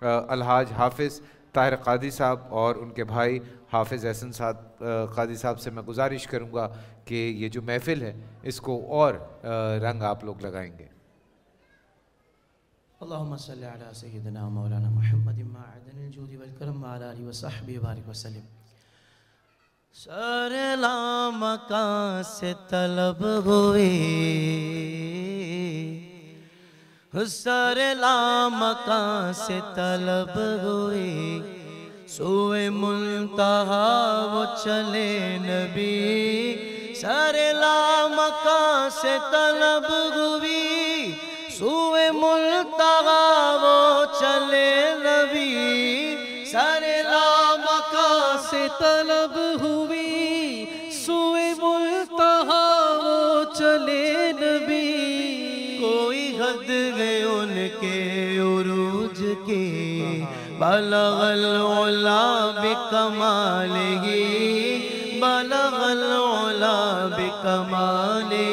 الحاج حافظ طاہر قادری صاحب اور ان کے بھائی حافظ احسن قادری صاحب سے میں گزارش کروں گا کہ یہ جو محفل ہے اس کو اور رنگ آپ لوگ لگائیں گے. اللہم صلی علی سیدنا مولانا محمد معدن الجود والکرم وعلی آلہ وصحبہ وبارک وسلم. سر لامکان سے طلب ہوئی، سر لامکان سے طلب ہوئی، سوئے منتہا وہ چلے نبی. سر لامکان سے طلب ہوئی، سوئے منتہا وہ چلے نبی. سر لامکان سے طلب ہوئی، سوئے منتہا وہ چلے نبی. کوئی حد ہے ان کے عروج کی، بلغ العلا بکمالہ، بلغ العلا بکمالہ.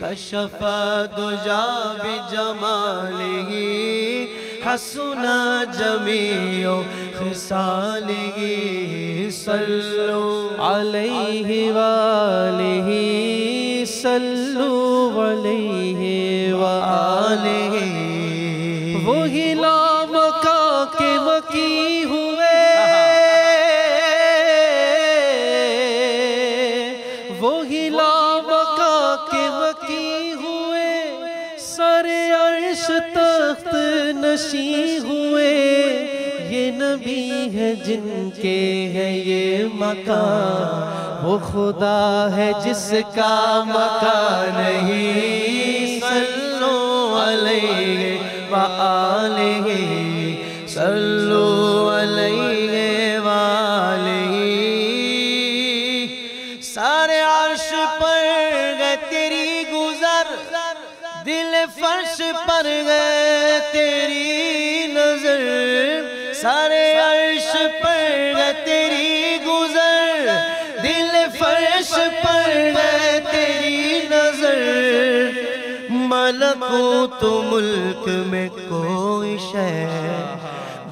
کشف الدجا بجمالہ، حسن جمیع خصالہ. صلو علیہ وآلہ، صلو علیہ وآلہ. وہی لامکان کے مکی ہوئے، وہی لامکان کے مکی ہوئے، سر عرش تخت نشیں ہوئے. یہ نبی ہے جن کے ہے یہ مکان، وہ خدا ہے جس کا مکان نہیں. صلو علیہ وآلہ، صلو علیہ وآلہ. سارے عرش پر گئے تیری گزر، دل فرش پر گئے تیری نظر. سارے عرش پر گئے تیری گزر، دل فرش پر گئے تیری نظر. ملکوت ملک میں کوئی شے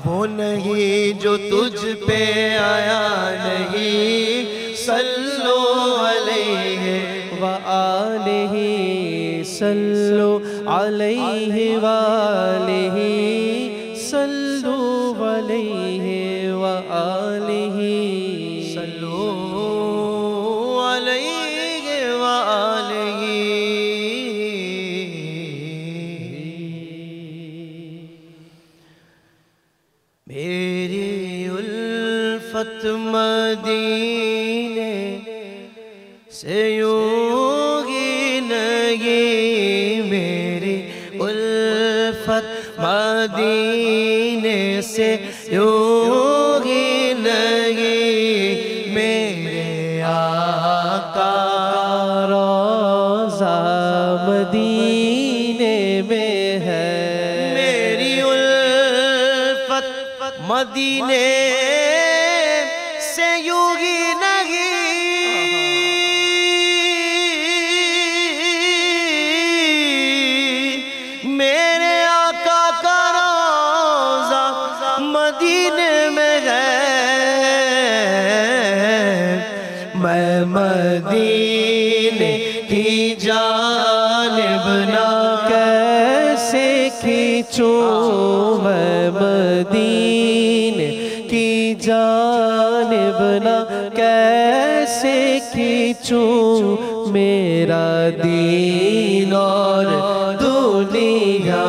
وہ نہیں جو تجھ پہ آیا نہیں. صلو علیہ وآلہ، صلو علیہ وآلہ، صلو علیہ وآلہ، صلو علیہ وآلہ. میری الفت مدینے سے یوں ہی نہیں، میری الفت مدینے سے یوں ہی نہیں. میرے آقا روضہ مدینے میں ہے، میری الفت مدینے سے یوں ہی نہیں. میرے آقا کا روضہ مدینے میں ہے. میں مدینے کی جانب نہ کیسے کھینچوں، میں مدینے کی جانب نہ کیسے کھینچوں. میرا دین اور دنیا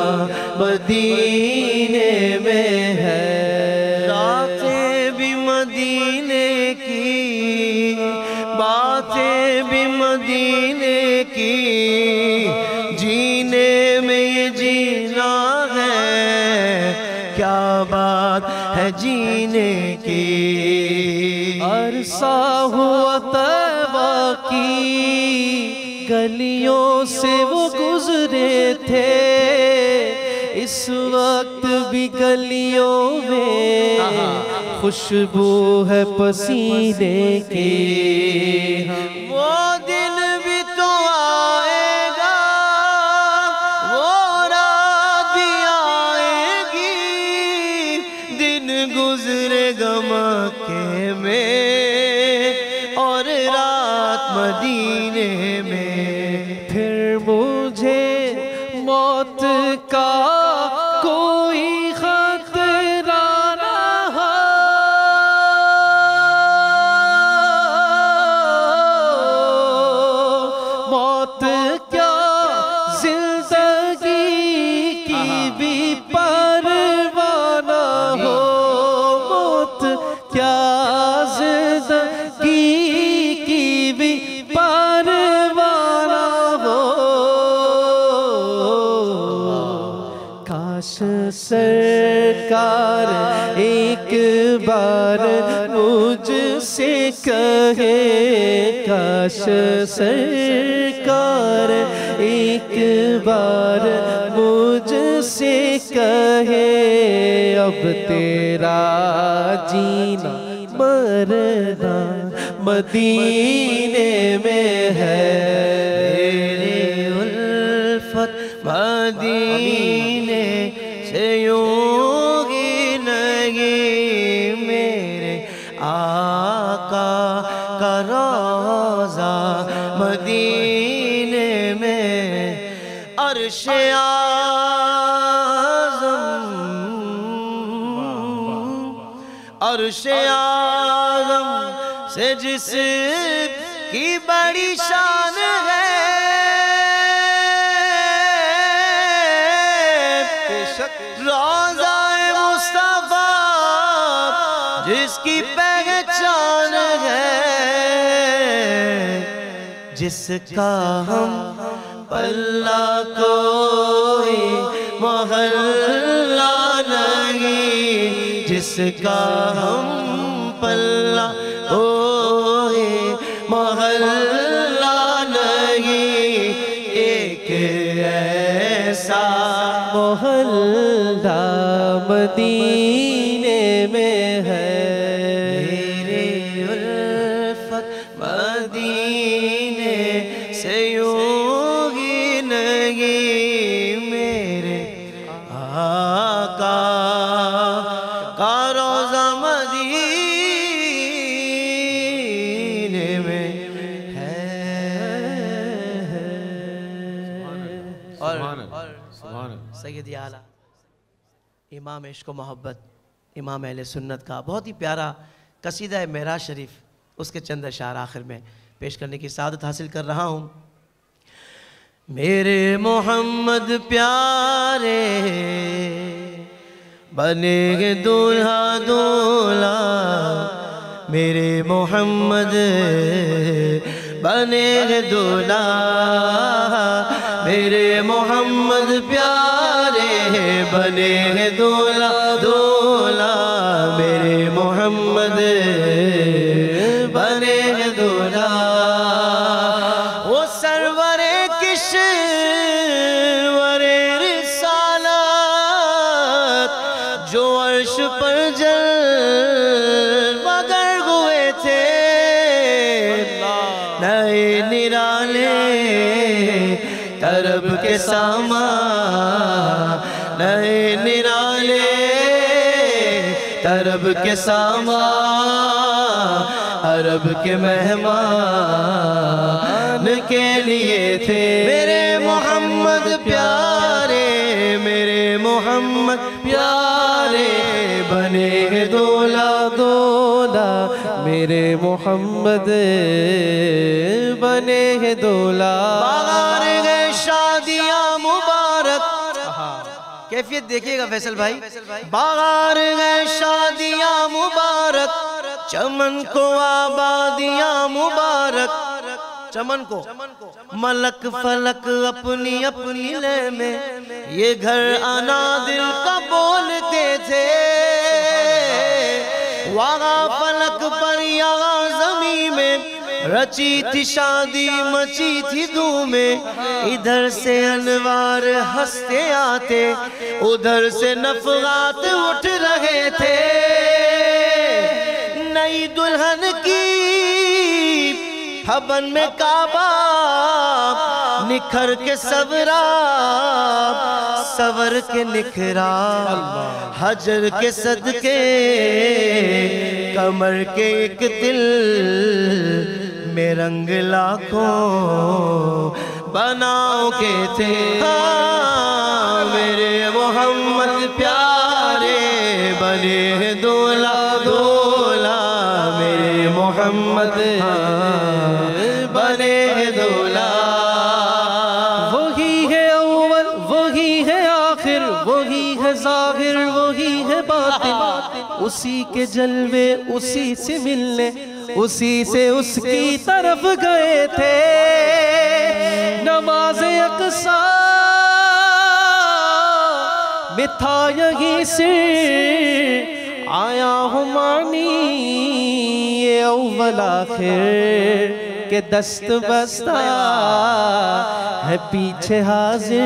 مدینے میں ہے. راتیں بھی مدینے کی، باتیں بھی مدینے کی، جینے میں یہ جینا ہے، کیا بات ہے جینے کی. عرصہ ہوا طیبہ کی گلیوں سے وہ گزرے تھے، اس وقت بھی گلیوں میں خوشبو ہے پسینے کی. وہ دن بھی تو آئے گا، وہ رات بھی آئے گی، دن گزرے گا مکے میں اور رات مدینے میں، پھر مجھے موت کا کوئی خطرہ نہ ہو، موت کیا زندگی کی بھی پرواہ نہ ہو، موت کیا زندگی کی بھی پرواہ نہ ہو، کاش سرکار ایک بار مجھ سے کہے، کاش سرکار ایک بار مجھ سے کہے، اب تیرا جینا مرنا مدینے میں ہے، میری الفت مدینے سے یوں ہی نہیں، میرے آقا کا روضہ مدینے میں، عرش عرش اعظم سے جس کی بڑی شان ہے، روضہ مصطفیٰ جس کی پہچان ہے، جس کا ہم پلہ کوئی محلہ نہیں، جس کا ہم پلہ کوئی محلہ نہیں، ایک ایسا محلہ مدینے میں ہے، میری الفت مدینے سے یوں ہی نہیں، میرے آقا کا روضہ مدینے میں ہے۔ اور سیدی اعلیٰ امام عشق و محبت، امام اہل سنت کا بہت ہی پیارا قصیدہ معراج شریف، اس کے چند اشعار آخر میں پیش کرنے کی سعادت حاصل کر رہا ہوں۔ میرے محمد پیارے بنے گے دولہا دولہا، میرے محمد بنے گے دولہا، میرے محمد پیارے بنے گے دولہا دولہا، میرے محمد بنے گے دولہا، وہ سرور کشور رسالت جو عرش پر جلوہ گر ہوئے تھے، نئے نرالے طرب کے ساما، نئے نرالے طرب کے ساما، عرب کے مہمان کے لیے تھے، میرے محمد پیارے، میرے محمد پیارے بنے ہیں دولہا دولہا، میرے محمد بنے ہیں دولہا، باغار گئے شادیاں مبارک، کیفیت دیکھیے گا فیصل بھائی، باغار گئے شادیاں مبارک، چمن کو آبادیاں مبارک، چمن کو ملک فلک اپنی اپنی لے میں، یہ گھر آنا دل کا بولتے تھے، وہاں فلک پر یہاں زمین میں رچی تھی شادی مچی تھی دھومیں، ادھر سے انوار ہنستے آتے، ادھر سے نفحات اٹھ رہے تھے، نئی دلہن کی ہبن میں کعبہ، نکھر کے سورا سور کے نکھرا حجر کے صدقے کمر کے ایک دل میں رنگ لاکھوں بناؤ کے تھے میرے محمد پیارے بنے دولہ دولہ میرے محمد بنے دولہ وہی ہے اول وہی ہے آخر وہی ہے ظاہر وہی ہے باطن اسی کے جلوے اسی سے ملنے اسی سے اس کی طرف گئے تھے نماز اقصا میں تھا یہی سر آیا ہوں مانی یہ اول آخر کہ دست بستہ ہے پیچھے حاضر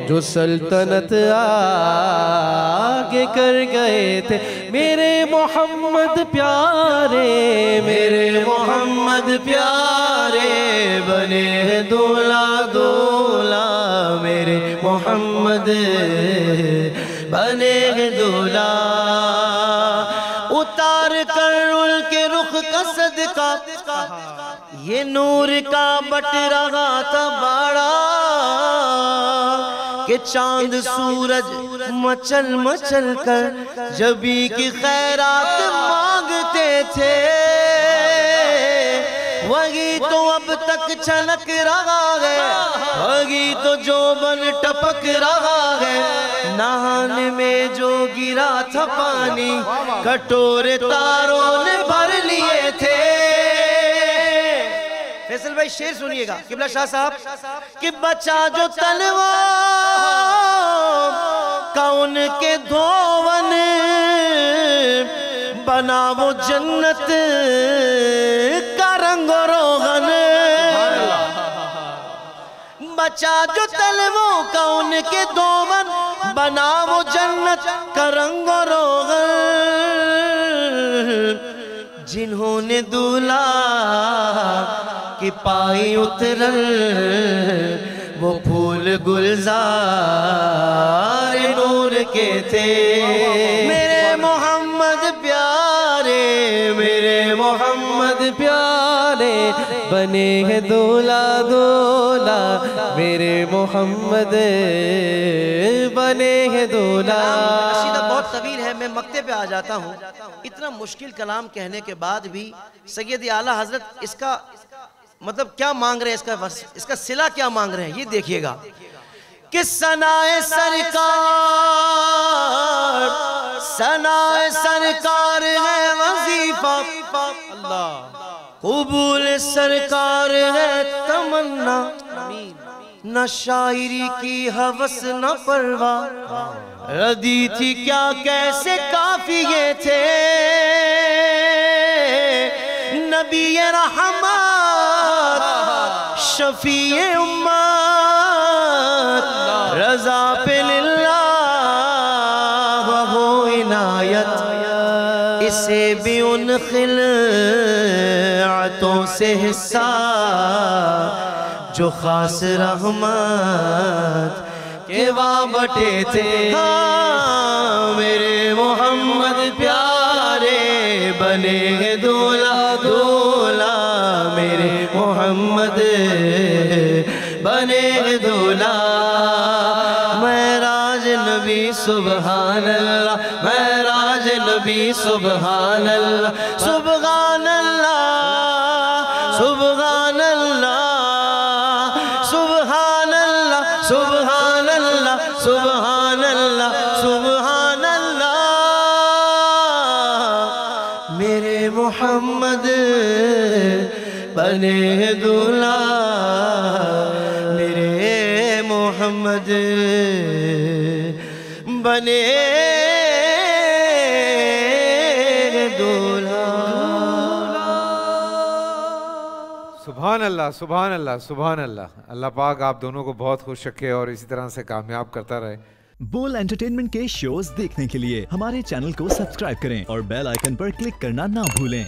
جو سلطنت آگے کر گئے تھے میرے محمد پیارے میرے محمد پیارے بنے دولہ دولہ میرے محمد بنے دولہ اتار کر ان کے رخ کا صدقہ یہ نور کا بٹ رہا تھا باڑا کہ چاند سورج مچل مچل کر جبی کی خیرات مانگتے تھے وہی تو اب تک چھلک رہا ہے وہی تو جو بن ٹپک رہا ہے نہانے میں جو گرا تھا پانی کٹورے تاروں نے بھر لیے تھے فیصل بھائی شعر سنیے گا قبلہ شاہ صاحب کہ بچا جو تلوار کا ان کے دھون بنا وہ جنت کا رنگ و روغن بچا جو تلووں کا ان کے دھون بنا وہ جنت کا رنگ و روغن جنہوں نے دولہ کی پائی اترل وہ پھول گلزار نور کے تھے میرے محمد پیارے میرے محمد پیارے بنے ہیں دولہ دولہ میرے محمد بنے ہیں دولہ قصیدہ بہت طویل ہے میں مقطع پہ آ جاتا ہوں اتنا مشکل کلام کہنے کے بعد بھی سید اعلیٰ حضرت اس کا مطلب کیا مانگ رہے ہیں اس کا صلہ کیا مانگ رہے ہیں یہ دیکھیے گا کہ ثنائے سرکار ہے وظیفہ قبول سرکار ہے تمنا نہ شاعری کی حوث نہ پرواہ ردی تھی کیا کیسے کافیے تھے نبی رحمت شفیع امت رضا پہ للہ وہو عنایت اسے بھی ان خلعتوں سے حصہ جو خاص رحمت کے وابٹے تھے میرے محمد پیارے بنے دولہ دولہ میرے محمد بنے دولہ معراج نبی سبحان اللہ معراج نبی سبحان اللہ سبحان اللہ سبحان اللہ سبحان اللہ سبحان اللہ سبحان اللہ سبحان اللہ میرے محمد بنے دولہ میرے محمد بنے دولہ سبحان اللہ سبحان اللہ سبحان اللہ اللہ پاک آپ دونوں کو بہت خوش رکھے اور اسی طرح سے کامیاب کرتا رہے بول انٹرٹینمنٹ کے شوز دیکھنے کے لیے ہمارے چینل کو سبسکرائب کریں اور بیل آئیکن پر کلک کرنا نہ بھولیں